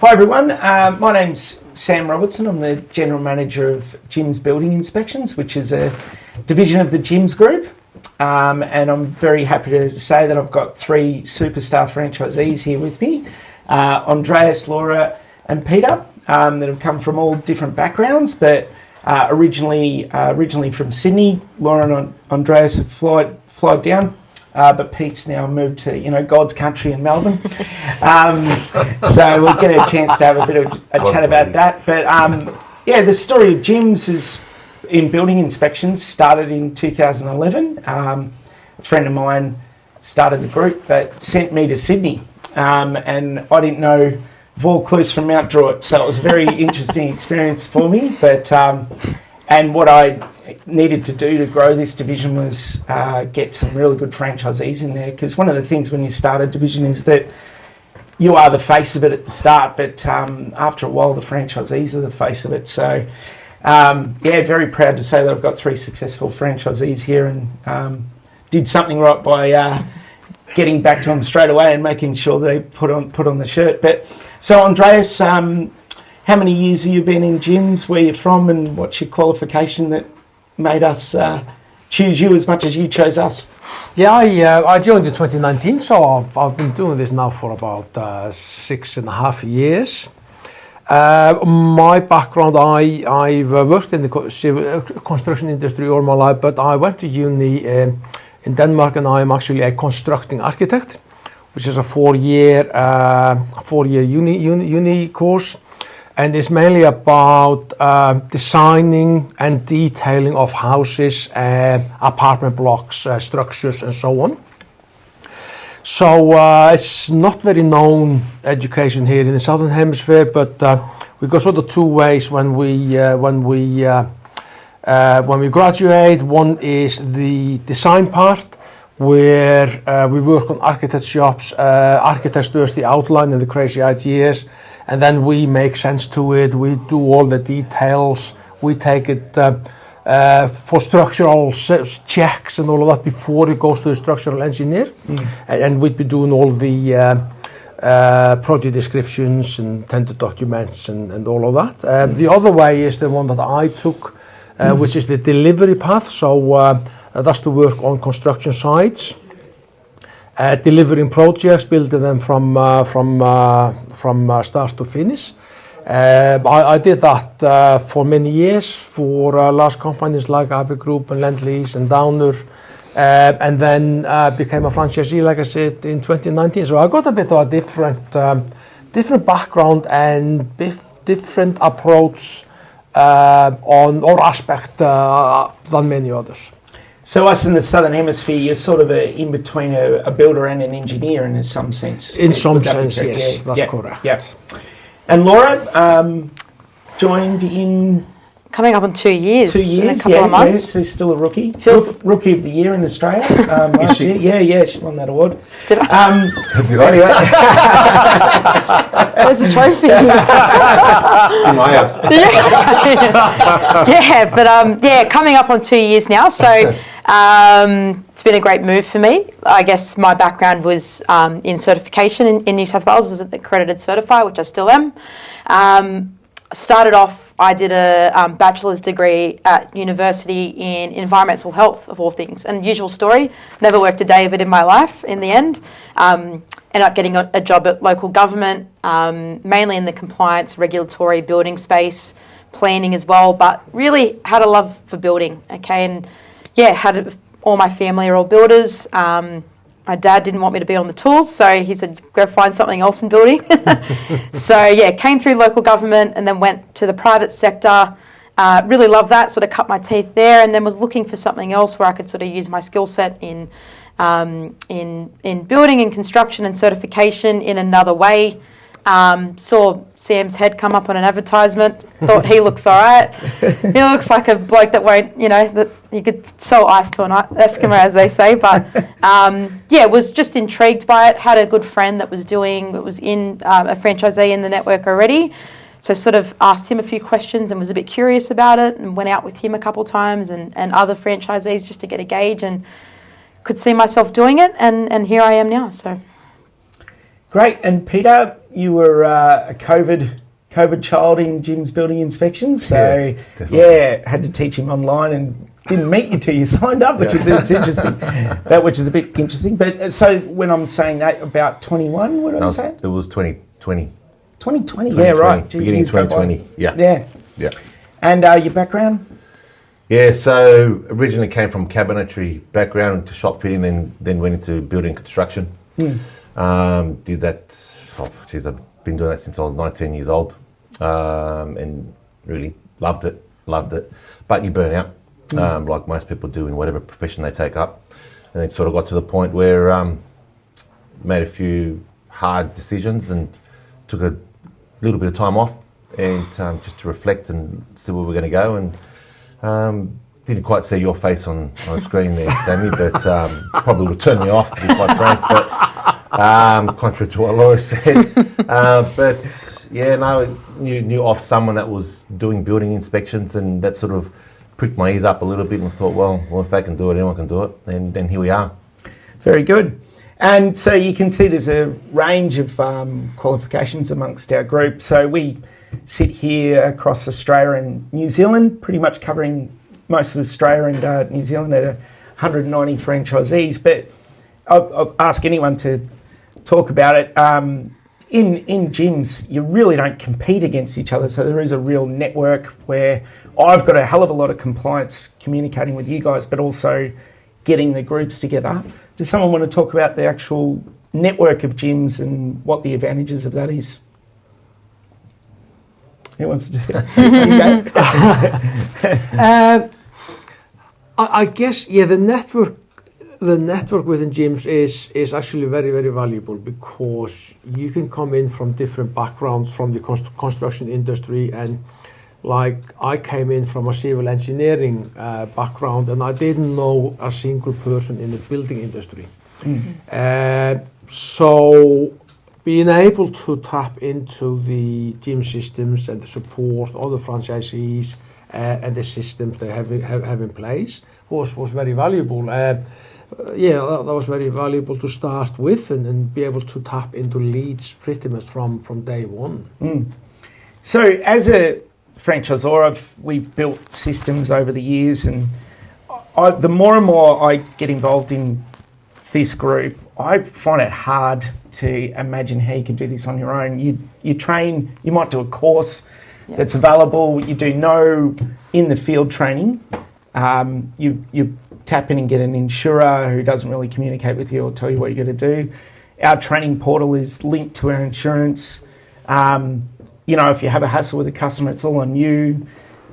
Hi everyone, my name's Sam Robertson. I'm the General Manager of Jim's Building Inspections, which is a division of the Jim's Group. And I'm very happy to say that I've got three superstar franchisees here with me, Andreas, Laura and Peter, that have come from all different backgrounds, but originally from Sydney. Laura and Andreas have flied down. But Pete's now moved to, God's country in Melbourne. So we'll get a chance to have a bit of a chat about that. But the story of Jim's is in building inspections started in 2011. A friend of mine started the group but sent me to Sydney. And I didn't know Vaucluse from Mount Druitt. So it was a very interesting experience for me. But and what I needed to do to grow this division was get some really good franchisees in there, because one of the things when you start a division is that you are the face of it at the start, but after a while the franchisees are the face of it. So very proud to say that I've got three successful franchisees here, and did something right by getting back to them straight away and making sure they put on the shirt. But so Andreas, how many years have you been in Jim's, where you're from, and what's your qualification that made us choose you as much as you chose us? Yeah, I joined in 2019, so I've been doing this now for about 6.5 years. My background, I've worked in the civil construction industry all my life, but I went to uni in Denmark, and I'm actually a constructing architect, which is a four-year uni course. And it's mainly about designing and detailing of houses, apartment blocks, structures, and so on. So it's not very known education here in the Southern Hemisphere, but we go sort of two ways when we graduate. One is the design part, where we work on architect shops. Architects do us the outline and the crazy ideas, and then we make sense to it. We do all the details. We take it for structural checks and all of that before it goes to the structural engineer. And we'd be doing all the project descriptions and tender documents and all of that. The other way is the one that I took, which is the delivery path. So that's to work on construction sites. Delivering projects, building them from start to finish. I did that for many years for large companies like Abbey Group and Lend-Lease and Downer, and then became a franchisee, like I said, in 2019. So I got a bit of a different background and different approach on or aspect than many others. So us in the Southern Hemisphere, you're sort of in between a builder and an engineer in some sense. In some sense, yes, that's correct. Yeah. And Laura joined in... Coming up on 2 years. 2 years, in a couple of months. So still a rookie. Feels... Rookie of the Year in Australia last year. Yeah, she won that award. Did I? Did I? Anyway. Where's the trophy? It's in my house. Coming up on 2 years now, so it's been a great move for me. I guess my background was in certification in New South Wales as an accredited certifier, which I still am. Started off, I did a bachelor's degree at university in environmental health, of all things. And usual story, never worked a day of it in my life in the end. Ended up getting a job at local government, mainly in the compliance, regulatory, building space, planning as well, but really had a love for building, okay? And all my family are all builders. My dad didn't want me to be on the tools, so he said, go find something else in building. So came through local government and then went to the private sector. Really loved that, sort of cut my teeth there, and then was looking for something else where I could sort of use my skill set in building and construction and certification in another way. Saw Sam's head come up on an advertisement, thought he looks all right. He looks like a bloke that won't, that you could sell ice to an Eskimo, as they say. But was just intrigued by it. Had a good friend that was in a franchisee in the network already. So sort of asked him a few questions and was a bit curious about it, and went out with him a couple of times and other franchisees just to get a gauge, and could see myself doing it. And here I am now. So great. And Peter, you were a COVID child in Jim's building inspections, so had to teach him online and didn't meet you till you signed up, which is interesting. Which is a bit interesting. But so when I'm saying that, about 21, what did I say? It was 2020. 2020, yeah, right. Beginning 2020, Yeah. And your background? Yeah, so originally came from cabinetry background into shop fitting, then went into building construction. Did that, I've been doing that since I was 19 years old, and really loved it. But you burn out, like most people do in whatever profession they take up. And it sort of got to the point where made a few hard decisions and took a little bit of time off and just to reflect and see where we're going to go. And didn't quite see your face on the screen there, Sammy, but probably would turn me off, to be quite frank. But contrary to what Laura said, but yeah, no, knew off someone that was doing building inspections, and that sort of pricked my ears up a little bit, and thought, well, if they can do it, anyone can do it. And then here we are. Very good. And so you can see there's a range of qualifications amongst our group. So we sit here across Australia and New Zealand, pretty much covering most of Australia and New Zealand at 190 franchisees. But I'll ask anyone to talk about it. In gyms, you really don't compete against each other. So there is a real network where I've got a hell of a lot of compliance communicating with you guys, but also getting the groups together. Does someone want to talk about the actual network of gyms and what the advantages of that is? Who wants to do it? I guess, the network within gyms is actually very, very valuable, because you can come in from different backgrounds from the construction industry, and like I came in from a civil engineering background, and I didn't know a single person in the building industry. So being able to tap into the gym systems and the support all the franchisees and the systems they have in place was very valuable. That was very valuable to start with, and be able to tap into leads pretty much from day one. So as a franchisor, we've built systems over the years, and the more and more I get involved in this group, I find it hard to imagine how you can do this on your own. You train, you might do a course that's available, you do no in the field training, you tap in and get an insurer who doesn't really communicate with you or tell you what you're going to do. Our training portal is linked to our insurance. If you have a hassle with a customer, it's all on you.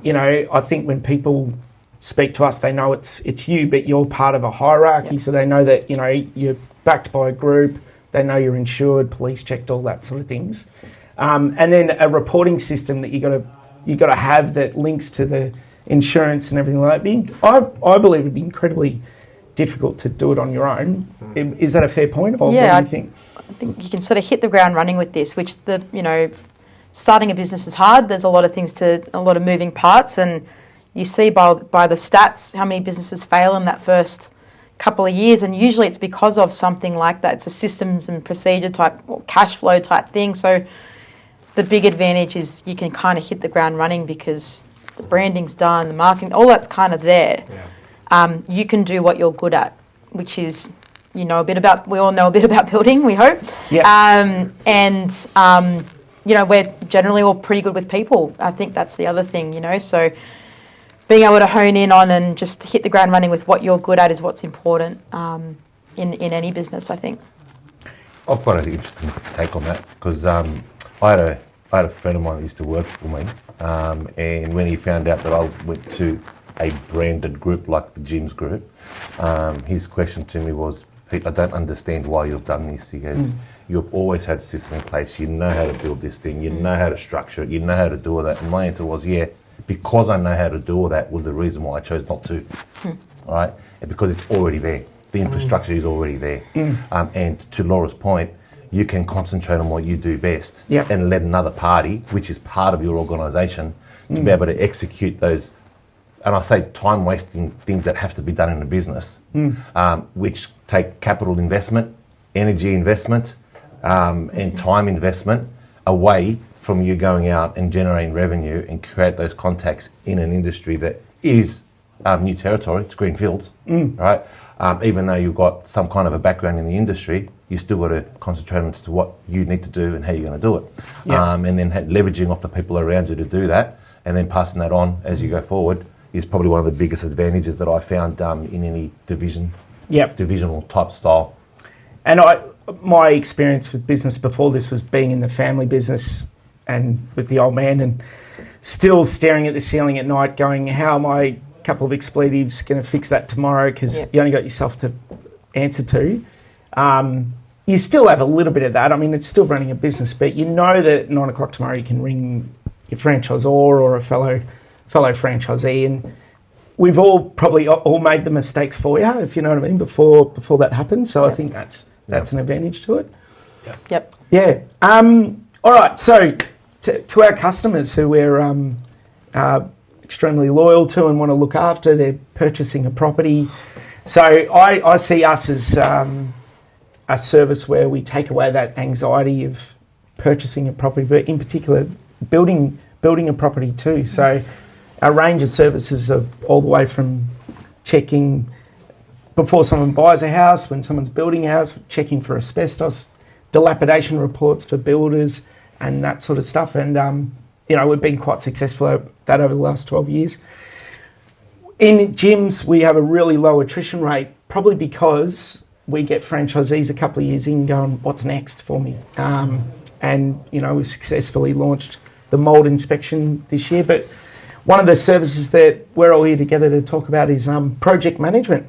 I think when people speak to us, they know it's you, but you're part of a hierarchy, so they know that you're backed by a group. They know you're insured, police checked, all that sort of things. And then a reporting system that you got to have that links to the insurance and everything like that. I believe it'd be incredibly difficult to do it on your own. Is that a fair point, or what do you think? I think you can sort of hit the ground running with this, which starting a business is hard. There's a lot of moving parts, and you see by the stats how many businesses fail in that first couple of years, and usually it's because of something like that. It's a systems and procedure type or cash flow type thing. So the big advantage is you can kind of hit the ground running because the branding's done, the marketing, all that's kind of there. You can do what you're good at, which is we all know a bit about building, we hope. We're generally all pretty good with people. I think that's the other thing, so being able to hone in on and just hit the ground running with what you're good at is what's important in any business, I think. I've got an interesting take on that, because I had a friend of mine that used to work for me, and when he found out that I went to a branded group like the Gyms Group, his question to me was, Pete, I don't understand why you've done this. He goes, you've always had a system in place, you know how to build this thing, you know how to structure it, you know how to do all that. And my answer was, because I know how to do all that was the reason why I chose not to. All right? And because it's already there. The infrastructure is already there. And to Laura's point, you can concentrate on what you do best and let another party, which is part of your organisation, to be able to execute those, and I say time-wasting things that have to be done in a business, which take capital investment, energy investment, and time investment away from you going out and generating revenue and create those contacts in an industry that is new territory, it's green fields, right? Even though you've got some kind of a background in the industry, you still got to concentrate on to what you need to do and how you're going to do it. Yeah. And then leveraging off the people around you to do that, and then passing that on as you go forward is probably one of the biggest advantages that I found in any divisional type style. And my experience with business before this was being in the family business and with the old man, and still staring at the ceiling at night going, how am I, a couple of expletives, going to fix that tomorrow, because you only got yourself to answer to. You still have a little bit of that. I mean, it's still running a business, but you know that at 9 o'clock tomorrow you can ring your franchisor or a fellow franchisee, and we've all probably all made the mistakes for you, if you know what I mean, before that happens. So I think that's an advantage to it. Yep. Yeah. All right. So to our customers who we're extremely loyal to and want to look after, they're purchasing a property. So I see us as a service where we take away that anxiety of purchasing a property, but in particular building a property too. So our range of services are all the way from checking before someone buys a house, when someone's building a house, checking for asbestos, dilapidation reports for builders and that sort of stuff. And, we've been quite successful at that over the last 12 years. In gyms, we have a really low attrition rate, probably because we get franchisees a couple of years in going, what's next for me? And we successfully launched the mould inspection this year. But one of the services that we're all here together to talk about is project management,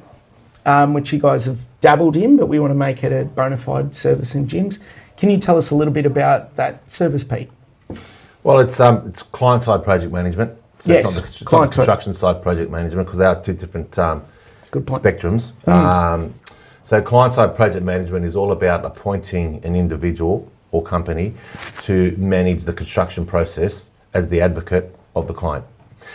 which you guys have dabbled in, but we want to make it a bona fide service in gyms. Can you tell us a little bit about that service, Pete? Well, it's client-side project management. So Yes, it's not the construction-side project management, because they are two different Good point. spectrums. So client-side project management is all about appointing an individual or company to manage the construction process as the advocate of the client.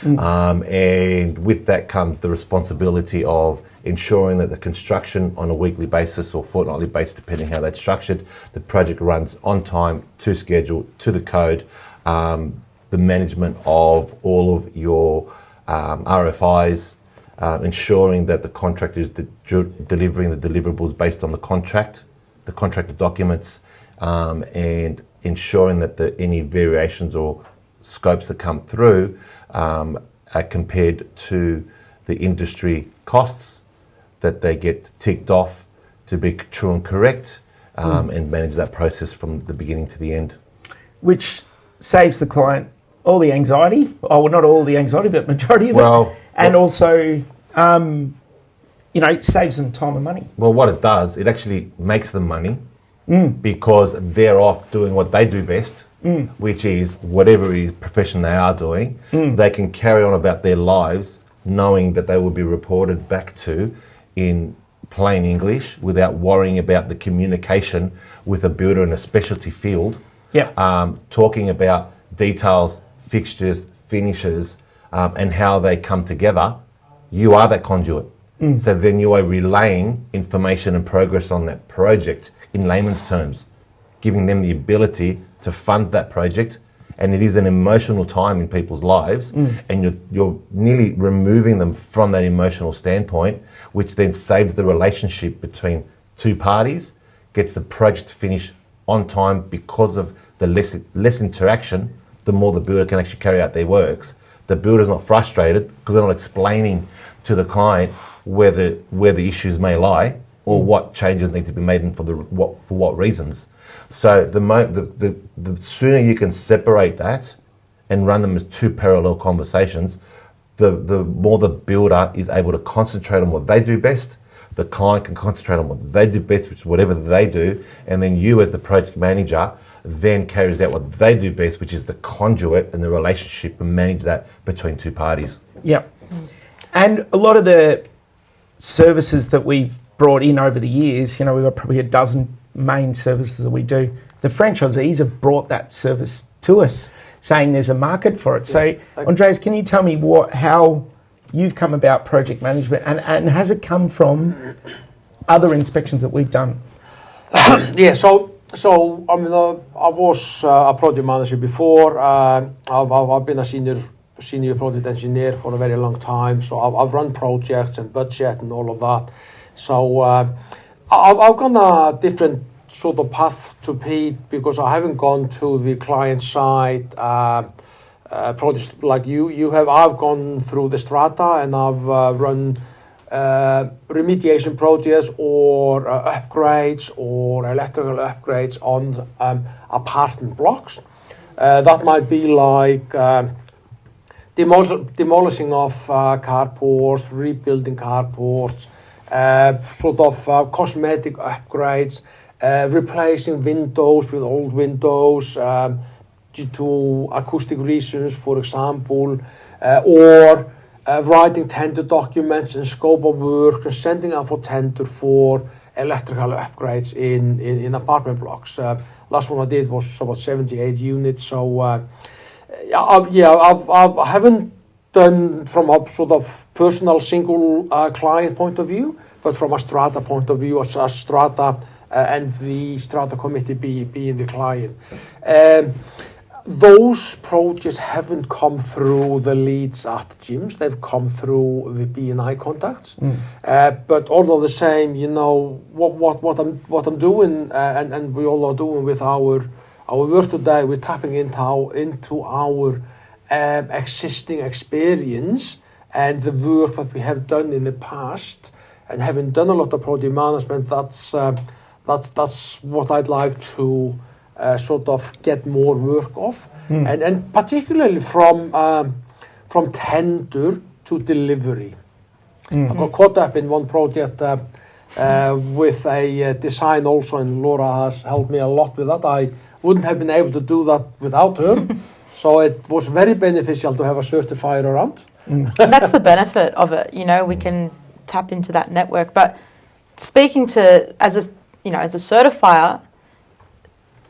And with that comes the responsibility of ensuring that the construction on a weekly basis or fortnightly basis, depending how that's structured, the project runs on time, to schedule, to the code, the management of all of your RFIs, ensuring that the contractor is delivering the deliverables based on the contractor documents, and ensuring that any variations or scopes that come through are compared to the industry costs, that they get ticked off to be true and correct, and manage that process from the beginning to the end. Which saves the client all the anxiety. Oh, well, not all the anxiety, but majority of it. And also, it saves them time and money. Well, what it does, it actually makes them money because they're off doing what they do best, which is whatever profession they are doing. They can carry on about their lives knowing that they will be reported back to in plain English without worrying about the communication with a builder in a specialty field. Talking about details, fixtures, finishes, and how they come together. You are that conduit. So then you are relaying information and progress on that project in layman's terms, giving them the ability to fund that project. And it is an emotional time in people's lives, and you're nearly removing them from that emotional standpoint, which then saves the relationship between two parties, gets the project finished on time because of the less interaction. The more the builder can actually carry out their works. The builder's not frustrated because they're not explaining to the client where the issues may lie or what changes need to be made and for what reasons. So the sooner you can separate that and run them as two parallel conversations, the more the builder is able to concentrate on what they do best. The client can concentrate on what they do best, which is whatever they do, and then you as the project manager then carries out what they do best, which is the conduit and the relationship, and manage that between two parties. Yep. And a lot of the services that we've brought in over the years, we've got probably a dozen main services that we do. The franchisees have brought that service to us, saying there's a market for it. So, Andreas, can you tell me how you've come about project management, and has it come from other inspections that we've done? So So, I mean, I was a project manager before. I've been a senior project engineer for a very long time. So I've run projects and budget and all of that. So I've gone a different sort of path to Pete because I haven't gone to the client side projects like you have. I've gone through the strata and I've run remediation projects or upgrades or electrical upgrades on apartment blocks. That might be like demolishing of carports, rebuilding carports, sort of cosmetic upgrades, replacing windows with old windows due to acoustic reasons, for example, or writing tender documents and scope of work and sending out for tender for electrical upgrades in apartment blocks. Last one I did was about 78 units. So I haven't done from a sort of personal single client point of view, but from a strata point of view, as a strata and the strata committee being the client. Those projects haven't come through the leads at gyms. They've come through the B&I contacts. But although the same, you know, what I'm doing, and we all are doing with our work today, we're tapping into our existing experience and the work that we have done in the past, and having done a lot of project management. That's what I'd like to sort of get more work of, and particularly from tender to delivery. I got caught up in one project with a design also, and Laura has helped me a lot with that. I wouldn't have been able to do that without her, so it was very beneficial to have a certifier around. And that's the benefit of it, you know, we can tap into that network. But speaking to, as a certifier,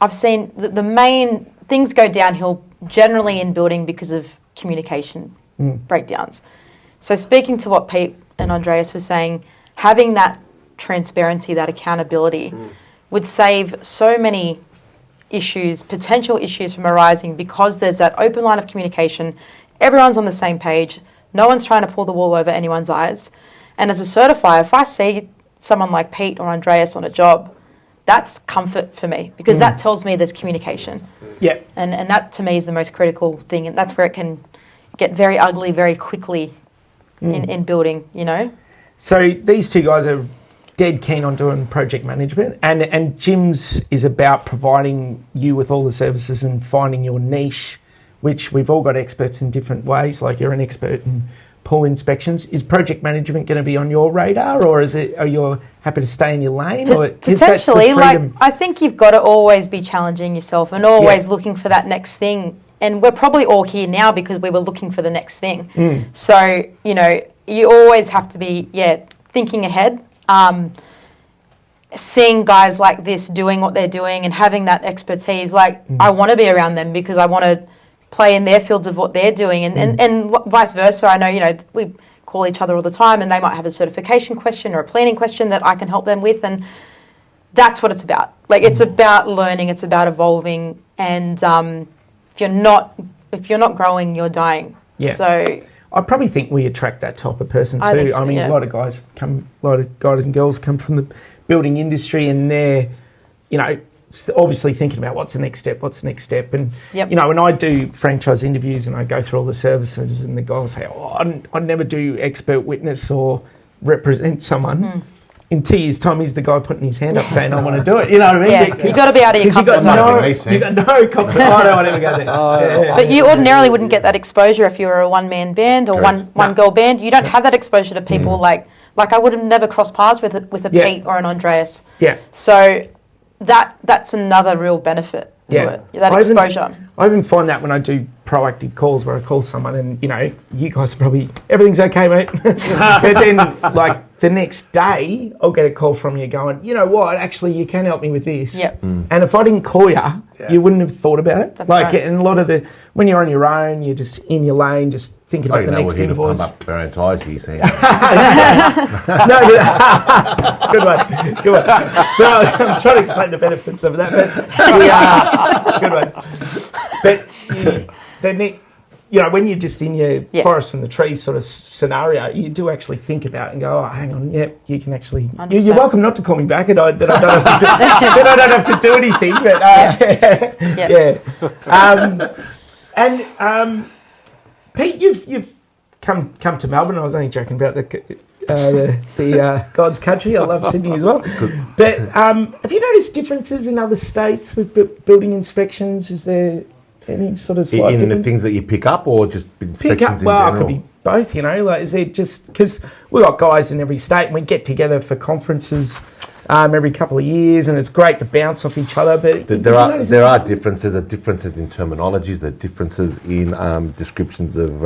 I've seen the main things go downhill generally in building because of communication breakdowns. So speaking to what Pete and Andreas were saying, having that transparency, that accountability would save so many issues, potential issues from arising, because there's that open line of communication. Everyone's on the same page. No one's trying to pull the wool over anyone's eyes. And as a certifier, if I see someone like Pete or Andreas on a job, that's comfort for me, because that tells me there's communication. Yeah. And that to me is the most critical thing, and that's where it can get very ugly very quickly in building, you know. So these two guys are dead keen on doing project management, and Gyms is about providing you with all the services and finding your niche, which we've all got experts in different ways. Like you're an expert in pool inspections. Is project management going to be on your radar, or are you happy to stay in your lane? Or potentially, like I think you've got to always be challenging yourself and always looking for that next thing. And we're probably all here now because we were looking for the next thing. So, you know, you always have to be, thinking ahead, seeing guys like this doing what they're doing and having that expertise. Like, I want to be around them because I want to play in their fields of what they're doing, and vice versa. I know, you know, we call each other all the time, and they might have a certification question or a planning question that I can help them with, and that's what it's about. Like, it's about learning, it's about evolving, and if you're not growing, you're dying. Yeah. So I probably think we attract that type of person too. I mean, a lot of guys and girls come from the building industry, and they're, you know, obviously thinking about what's the next step, and you know, when I do franchise interviews and I go through all the services, and the guy will say, I never do expert witness or represent someone. In 2 years' time, he's the guy putting his hand up saying, I want to do it. You know what I mean? Yeah, you've got to be out of your comfort zone. You've got no confidence. I don't want to ever go there. But you ordinarily wouldn't get that exposure if you were a one-man band or one-girl band. You don't have that exposure to people like I would have never crossed paths with a Pete or an Andreas. Yeah. So that's another real benefit to it, that exposure. I even find that when I do proactive calls where I call someone and, you know, you guys are probably, everything's okay, mate. But then, like, the next day, I'll get a call from you going, you know what, actually, you can help me with this. Yep. And if I didn't call you, you wouldn't have thought about it. That's right. And a lot of when you're on your own, you're just in your lane, just thinking about the next invoice. Pump up our own tyres, you see. No, good one. No, I'm trying to explain the benefits of that, but good one. But when you're just in your forest and the trees sort of scenario, you do actually think about it and go, oh, hang on, you can actually. You're welcome not to call me back, and I don't have to do, then I don't have to do anything. But Pete, you've come to Melbourne. I was only joking about the God's country. I love Sydney as well. But have you noticed differences in other states with building inspections? Is there any sort of slight in the things that you pick up, or just inspections in general? It could be both, is there just, because we've got guys in every state and we get together for conferences every couple of years, and it's great to bounce off each other, but there are differences. There are differences in terminologies, there are differences in descriptions of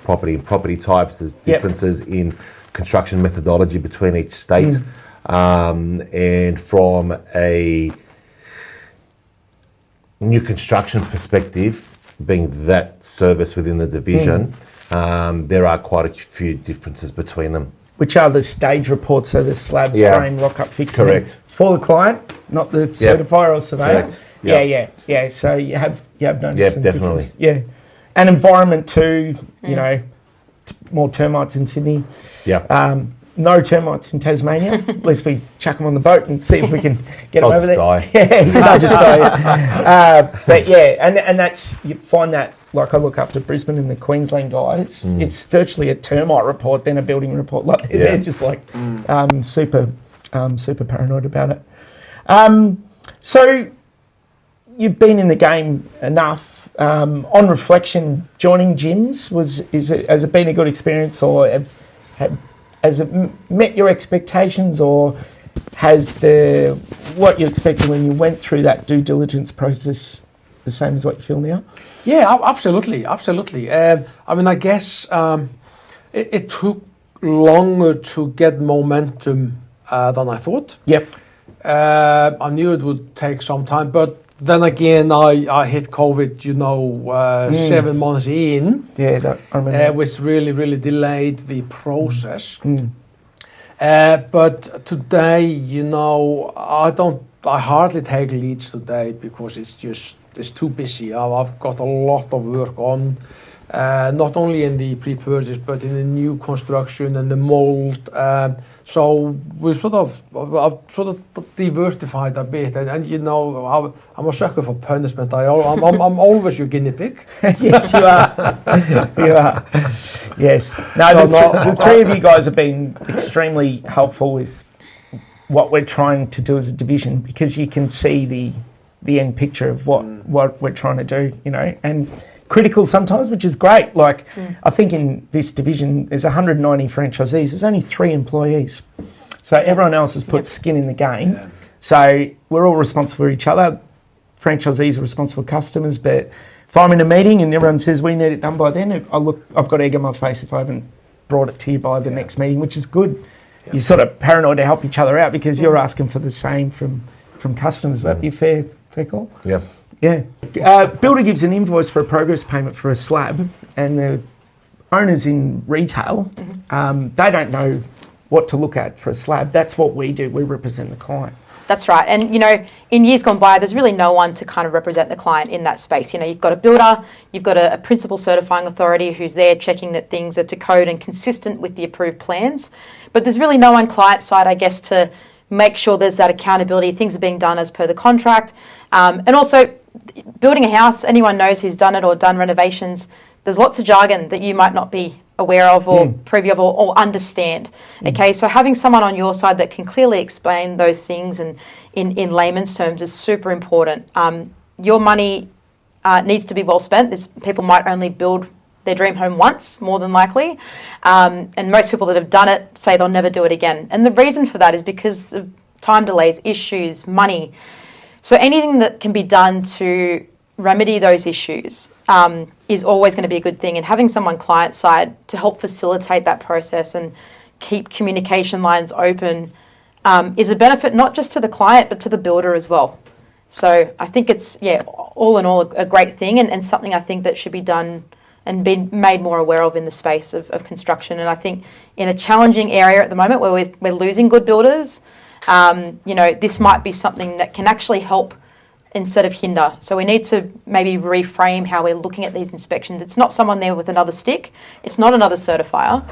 property and property types, there's differences in construction methodology between each state, and from a new construction perspective, being that service within the division, there are quite a few differences between them. Which are the stage reports, so the slab frame, lock up, fix. Correct. For the client, not the certifier or surveyor. Correct. Yeah. So you have noticed some definitely. difference. Yeah. And environment too, more termites in Sydney. Yeah. No termites in Tasmania. At least we chuck them on the boat and see if we can get them over there. Die. They'll just die. But and that's, you find that, like I look after Brisbane and the Queensland guys, it's virtually a termite report than a building report. Like they're just like super paranoid about it. So you've been in the game enough. On reflection, joining gyms, has it been a good experience, or has it met your expectations, or has what you expected when you went through that due diligence process the same as what you feel now? Yeah, absolutely. I guess it took longer to get momentum than I thought. Yep. I knew it would take some time, but then again, I hit COVID, 7 months in. Yeah, I remember. Which really delayed the process. But today, I hardly take leads today because it's too busy. I've got a lot of work on, not only in the pre-purchase, but in the new construction and the mold. So we've sort of diversified a bit, and I'm a sucker for punishment. I'm always your guinea pig. Yes, you are. You are. Yes. No, the three of you guys have been extremely helpful with what we're trying to do as a division, because you can see the end picture of what we're trying to do, and critical sometimes, which is great. I think in this division there's 190 franchisees, there's only 3 employees, so everyone else has put skin in the game. So we're all responsible for each other. Franchisees are responsible for customers, but if I'm in a meeting and everyone says we need it done by then, I've got egg on my face if I haven't brought it to you by the next meeting, which is good. You're sort of paranoid to help each other out because you're asking for the same from customers. Would that be fair call? Yeah. Builder gives an invoice for a progress payment for a slab, and the owners in retail, they don't know what to look at for a slab. That's what we do. We represent the client. That's right. And, in years gone by, there's really no one to kind of represent the client in that space. You've got a builder, you've got a principal certifying authority who's there checking that things are to code and consistent with the approved plans. But there's really no one client side, I guess, to make sure there's that accountability, things are being done as per the contract. And also, building a house, anyone knows who's done it or done renovations, there's lots of jargon that you might not be aware of or privy of or understand. Okay, so having someone on your side that can clearly explain those things and in layman's terms is super important. Your money needs to be well spent. People might only build their dream home once, more than likely. And most people that have done it say they'll never do it again. And the reason for that is because of time delays, issues, money. So anything that can be done to remedy those issues is always going to be a good thing. And having someone client side to help facilitate that process and keep communication lines open is a benefit not just to the client but to the builder as well. So I think it's, all in all, a great thing and something I think that should be done and been made more aware of in the space of construction. And I think in a challenging area at the moment where we're losing good builders, this might be something that can actually help instead of hinder. So we need to maybe reframe how we're looking at these inspections. It's not someone there with another stick. It's not another certifier.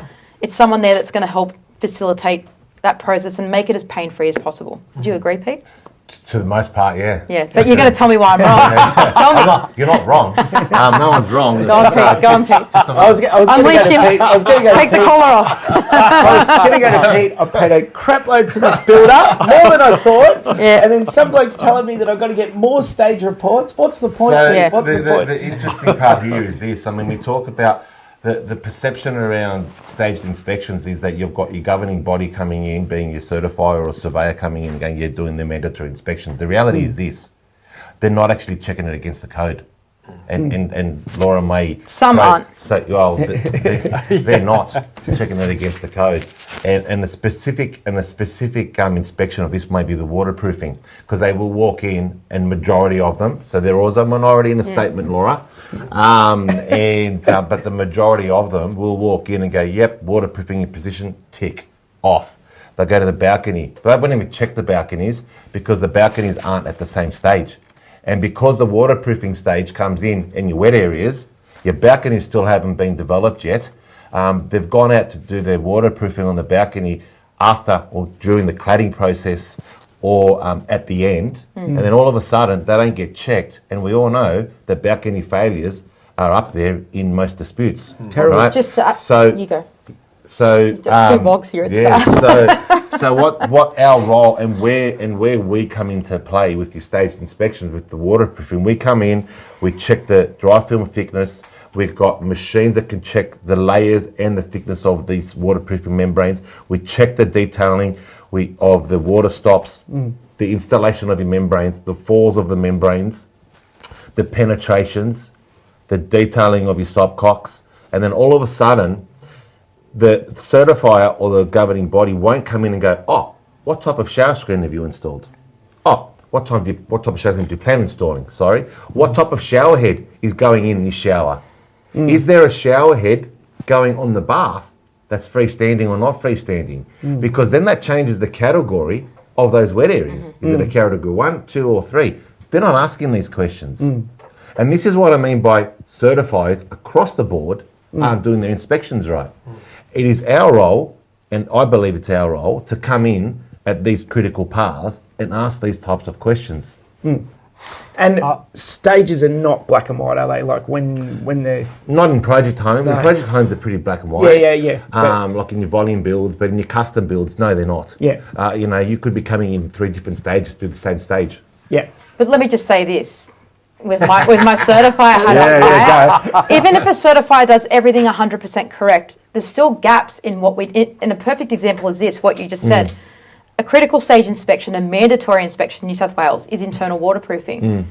It's someone there that's going to help facilitate that process and make it as pain-free as possible. Do you agree, Pete? To the most part, yeah. Yeah, but you're going to tell me why I'm wrong. Tell me. You're not wrong. No one's wrong. Go on, Pete. Go on, Pete. I was going to Unleash go him. to Pete. I was going to go Take to the Pete. collar off. I was going to go to Pete. I paid a crap load for this builder, more than I thought. Yeah. And then some bloke's telling me that I've got to get more stage reports. What's the point? So Yeah. What's the point? the interesting part here is this. I mean, we talk about the perception around staged inspections is that you've got your governing body coming in, being your certifier or surveyor coming in and going, you're doing the mandatory inspections. The reality is this. They're not actually checking it against the code. And Laura may... Some aren't. They're not checking it against the code. And the specific inspection of this may be the waterproofing, because they will walk in and majority of them, so there was a minority in the statement, Laura, but the majority of them will walk in and go, yep, waterproofing in position, tick, off. They'll go to the balcony. But they won't even check the balconies because the balconies aren't at the same stage. And because the waterproofing stage comes in your wet areas, your balconies still haven't been developed yet. They've gone out to do their waterproofing on the balcony after or during the cladding process or at the end. And then all of a sudden, they don't get checked. And we all know that balcony failures are up there in most disputes. Terrible. Right? Just to... So, you go. So You've got two bogs here, it's so what our role and where we come into play with your staged inspections with the waterproofing, we come in, we check the dry film thickness, we've got machines that can check the layers and the thickness of these waterproofing membranes, we check the detailing of the water stops, the installation of your membranes, the falls of the membranes, the penetrations, the detailing of your stopcocks, and then all of a sudden the certifier or the governing body won't come in and go, oh, what type of shower screen have you installed? Oh, what type of shower screen do you plan installing? Sorry. What type of shower head is going in this shower? Is there a shower head going on the bath that's freestanding or not freestanding? Because then that changes the category of those wet areas. Is it a category 1, 2 or 3? They're not asking these questions. And this is what I mean by certifiers across the board aren't doing their inspections right. It is our role, and I believe it's our role, to come in at these critical paths and ask these types of questions. And stages are not black and white, are they? Like when they're... Not in project home. No. In project homes, they're pretty black and white. Yeah. Like in your volume builds, but in your custom builds, no, they're not. Yeah. You could be coming in 3 different stages to the same stage. Yeah. But let me just say this. With my certifier hat on, even if a certifier does everything 100% correct, there's still gaps in what and a perfect example is this, what you just said. A critical stage inspection, a mandatory inspection in New South Wales is internal waterproofing.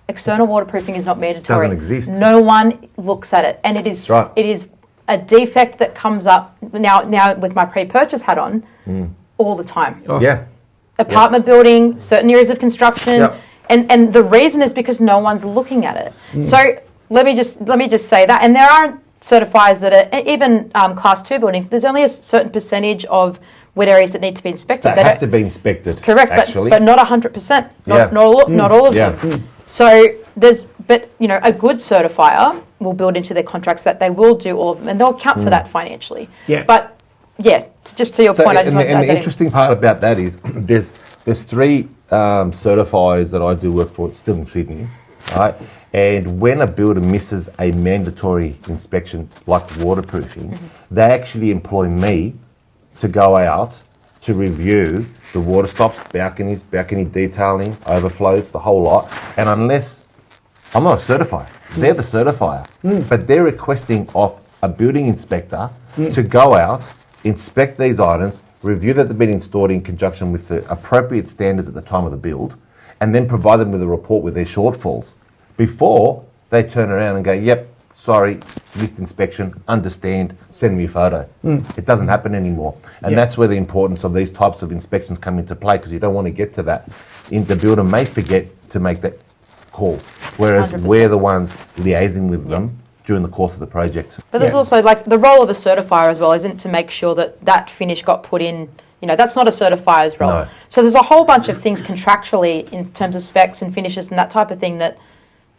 External waterproofing is not mandatory. Doesn't exist. No one looks at it. And it is it is a defect that comes up now with my pre-purchase hat on all the time. Oh. Yeah. Apartment building, certain areas of construction. Yep. And the reason is because no one's looking at it. So let me just say that. And there aren't certifiers that are, even class 2 buildings, there's only a certain percentage of wet areas that need to be inspected. They have to be inspected. Correct, actually. but not 100%. Not all of them. So a good certifier will build into their contracts that they will do all of them, and they'll account for that financially. Yeah. But just to your point, I just want to add the that interesting part about that is there's 3 certifiers that I do work for still in Sydney, right? And when a builder misses a mandatory inspection like waterproofing, they actually employ me to go out to review the water stops, balconies, balcony detailing, overflows, the whole lot. And unless I'm not a certifier, they're the certifier, but they're requesting of a building inspector to go out, inspect these items, review that they've been installed in conjunction with the appropriate standards at the time of the build, and then provide them with a report with their shortfalls before they turn around and go, yep, sorry, missed inspection, understand, send me a photo. It doesn't happen anymore. And that's where the importance of these types of inspections come into play, because you don't want to get to that. The builder may forget to make that call, whereas 100%. we're the ones liaising with them during the course of the project. But there's also like the role of a certifier as well, isn't to make sure that that finish got put in. You know, that's not a certifier's role. No. So there's a whole bunch of things contractually in terms of specs and finishes and that type of thing that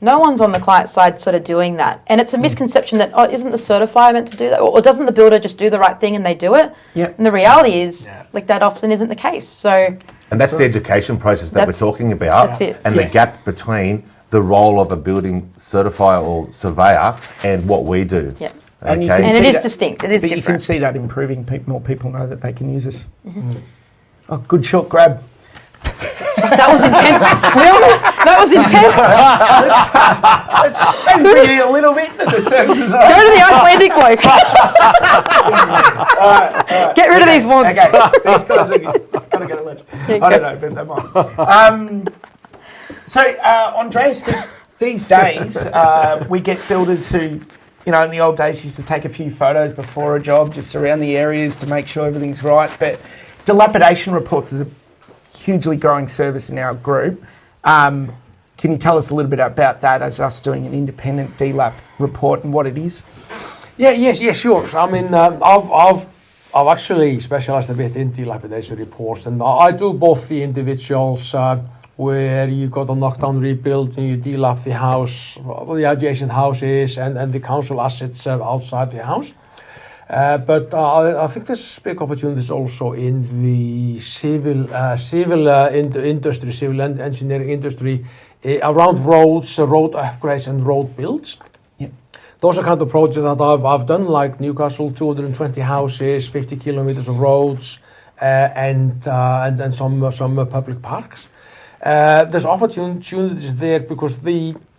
no one's on the client side sort of doing that. And it's a misconception that, isn't the certifier meant to do that? Or doesn't the builder just do the right thing and they do it? Yep. And the reality is, like, that often isn't the case. So, And that's the education process that we're talking about. That's it. And the gap between the role of a building certifier or surveyor and what we do. yeah. And you Okay. can And see it is that- distinct. It is But you can different. see that improving. More people know that they can use this. Oh, good short grab. That was intense. Really? That was intense. Let's maybe bring it in a little bit, but the services are... Go to the Icelandic bloke. Get rid of these ones. Okay, these guys are got to go to lunch. I don't know, but they might. So, Andreas, these days, we get builders who, you know, in the old days used to take a few photos before a job just around the areas to make sure everything's right. But dilapidation reports is a hugely growing service in our group. Can you tell us a little bit about that as us doing an independent DLAP report and what it is? Yes, sure. So, I mean, I've actually specialised a bit in dilapidation reports, and I do both the individuals where you got a knockdown rebuild and you delap the house, the adjacent houses, and the council assets outside the house. But I think there's big opportunities also in the civil industry, civil engineering industry, around roads, road upgrades and road builds. Yeah. Those are kind of projects that I've done, like Newcastle, 220 houses, 50 kilometers of roads, and some public parks. There's opportunities there because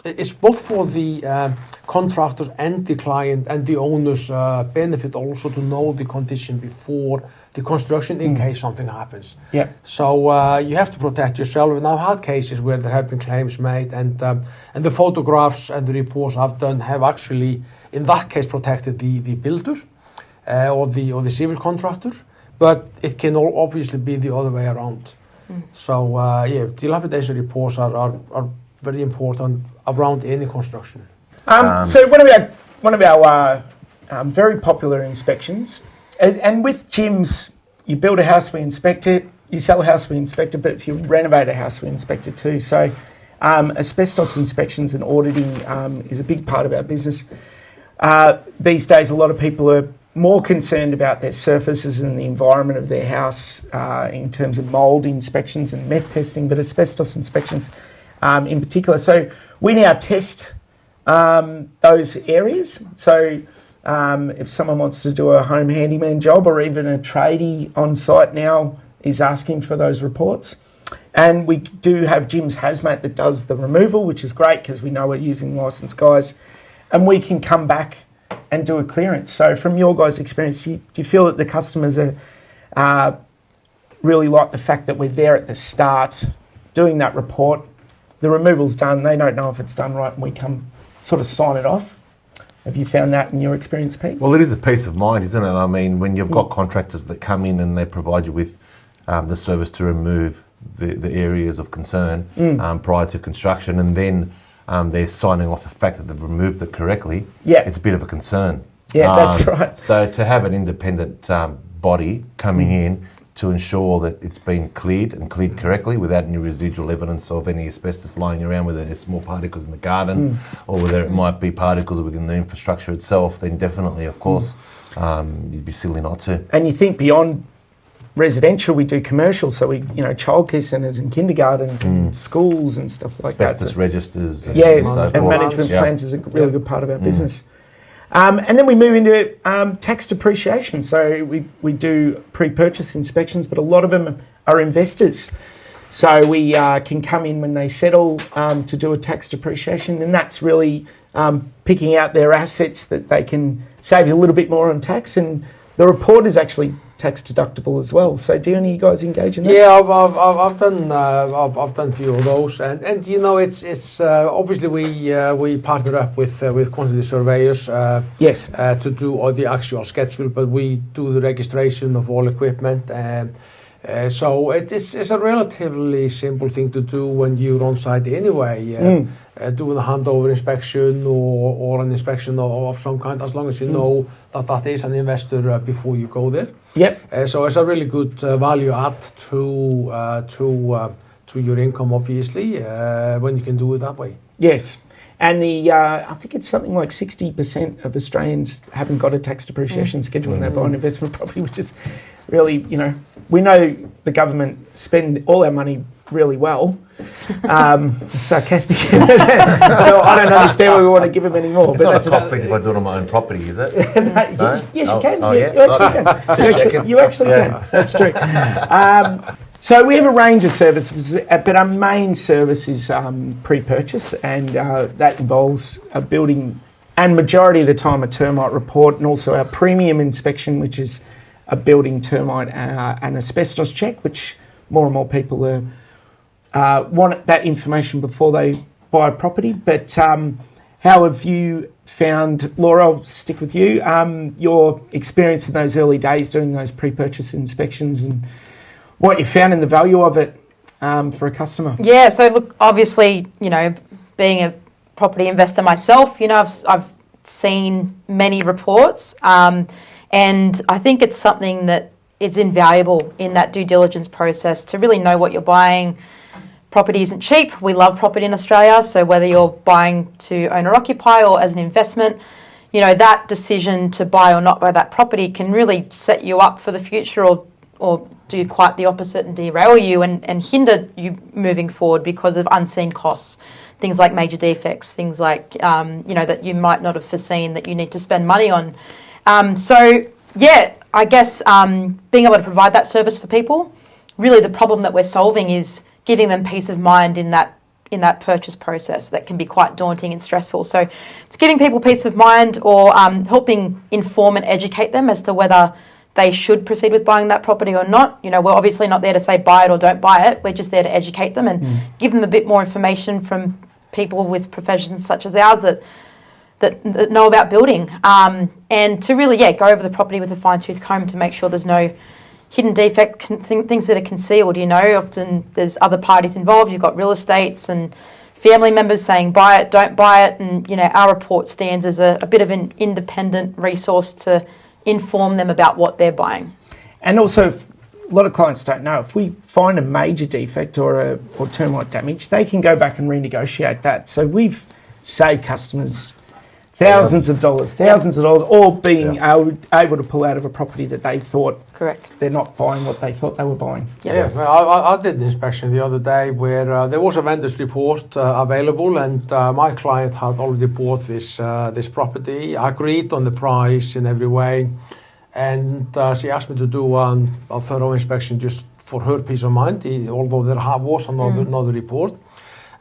it's both for the contractors and the client and the owner's benefit also to know the condition before the construction in case something happens. Yeah. So you have to protect yourself. And I've had cases where there have been claims made, and the photographs and the reports I've done have actually, in that case, protected the builder or the civil contractor. But it can obviously be the other way around. So dilapidation reports are very important around any construction. So one of our very popular inspections, and with gyms, you build a house, we inspect it. You sell a house, we inspect it. But if you renovate a house, we inspect it too. So asbestos inspections and auditing is a big part of our business. These days, a lot of people are more concerned about their surfaces and the environment of their house in terms of mould inspections and meth testing, but asbestos inspections in particular. So we now test those areas. So if someone wants to do a home handyman job or even a tradie on site now is asking for those reports. And we do have Jim's Hazmat that does the removal, which is great because we know we're using licensed guys. And we can come back and do a clearance. So from your guys' experience, do you feel that the customers are really like the fact that we're there at the start doing that report, the removal's done, they don't know if it's done right, and we come sort of sign it off? Have you found that in your experience, Pete? Well, it is a peace of mind, isn't it? I mean, when you've got contractors that come in and they provide you with the service to remove the areas of concern prior to construction, and then they're signing off the fact that they've removed it correctly, it's a bit of a concern. Yeah, that's right. So to have an independent body coming in to ensure that it's been cleared and cleared correctly without any residual evidence of any asbestos lying around, whether it's small particles in the garden or whether it might be particles within the infrastructure itself, then definitely, of course, you'd be silly not to. And you think beyond residential, we do commercial, so we, childcare centres and kindergartens and schools and stuff like asbestos that. registers. And So so forth. management plans is a really good part of our business. And then we move into tax depreciation. So we do pre-purchase inspections, but a lot of them are investors. So we can come in when they settle to do a tax depreciation, and that's really picking out their assets that they can save a little bit more on tax. And the report is actually tax deductible as well. So do any of you guys engage in that? Yeah, I've done a few of those, and you know it's obviously we partner up with quantity surveyors. Yes. To do all the actual schedule, but we do the registration of all equipment. So it's a relatively simple thing to do when you're on site anyway. Doing a handover inspection or an inspection of some kind, as long as you know that is an investor before you go there. Yep. So it's a really good value add to your income, obviously, when you can do it that way. Yes. And I think it's something like 60% of Australians haven't got a tax depreciation schedule when they buy an investment property, which is really, we know the government spend all our money really well. Sarcastic. So I don't understand why we want to give them any more. It's but not that's a conflict if I do it on my own property, is it? No? Yes, you can. Oh, Yeah, yeah? you actually can. You actually can. That's true. So we have a range of services, but our main service is pre-purchase, and that involves a building, and majority of the time a termite report, and also our premium inspection, which is a building termite and asbestos check, which more and more people want that information before they buy a property. But how have you found, Laura, I'll stick with you, your experience in those early days doing those pre-purchase inspections and what you found in the value of it for a customer? Yeah, so look, obviously, being a property investor myself, I've seen many reports, and I think it's something that is invaluable in that due diligence process to really know what you're buying. Property isn't cheap. We love property in Australia, so whether you're buying to own or occupy or as an investment, that decision to buy or not buy that property can really set you up for the future or do quite the opposite and derail you and hinder you moving forward because of unseen costs. Things like major defects, things like, that you might not have foreseen that you need to spend money on. I guess being able to provide that service for people, really the problem that we're solving is giving them peace of mind in that purchase process that can be quite daunting and stressful. So it's giving people peace of mind or helping inform and educate them as to whether they should proceed with buying that property or not. We're obviously not there to say buy it or don't buy it. We're just there to educate them and give them a bit more information from people with professions such as ours that know about building, and to really go over the property with a fine-tooth comb to make sure there's no hidden defect, things that are concealed. Often there's other parties involved. You've got real estates and family members saying buy it, don't buy it, and our report stands as a bit of an independent resource to inform them about what they're buying. And also, a lot of clients don't know, if we find a major defect or termite damage, they can go back and renegotiate that. So we've saved customers thousands of dollars, all being able to pull out of a property that they thought they're not buying what they thought they were buying. I did an inspection the other day where there was a vendor's report available, and my client had already bought this property, agreed on the price in every way, and she asked me to do a thorough inspection just for her peace of mind, although there was another report.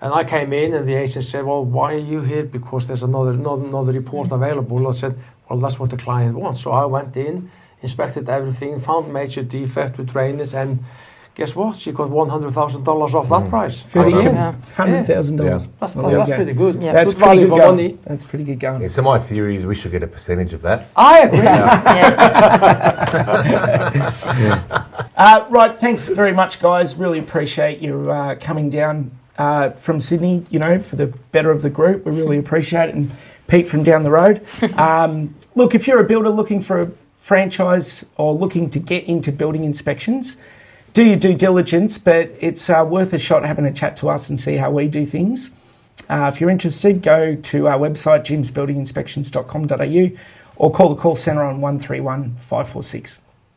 And I came in and the agent said, well, why are you here? Because there's another report available. I said, well, that's what the client wants. So I went in, inspected everything, found major defect with drainage, and guess what? She got $100,000 off that price. $100,000. That's pretty good. Yeah. That's good value for money. That's pretty good going. Yeah, so my theory is we should get a percentage of that. I agree. Right, thanks very much, guys. Really appreciate you coming down from Sydney, for the better of the group. We really appreciate it. And Pete from down the road. Look, if you're a builder looking for a franchise or looking to get into building inspections, do your due diligence, but it's worth a shot having a chat to us and see how we do things. If you're interested, go to our website, jimsbuildinginspections.com.au, or call the call centre on 131 546.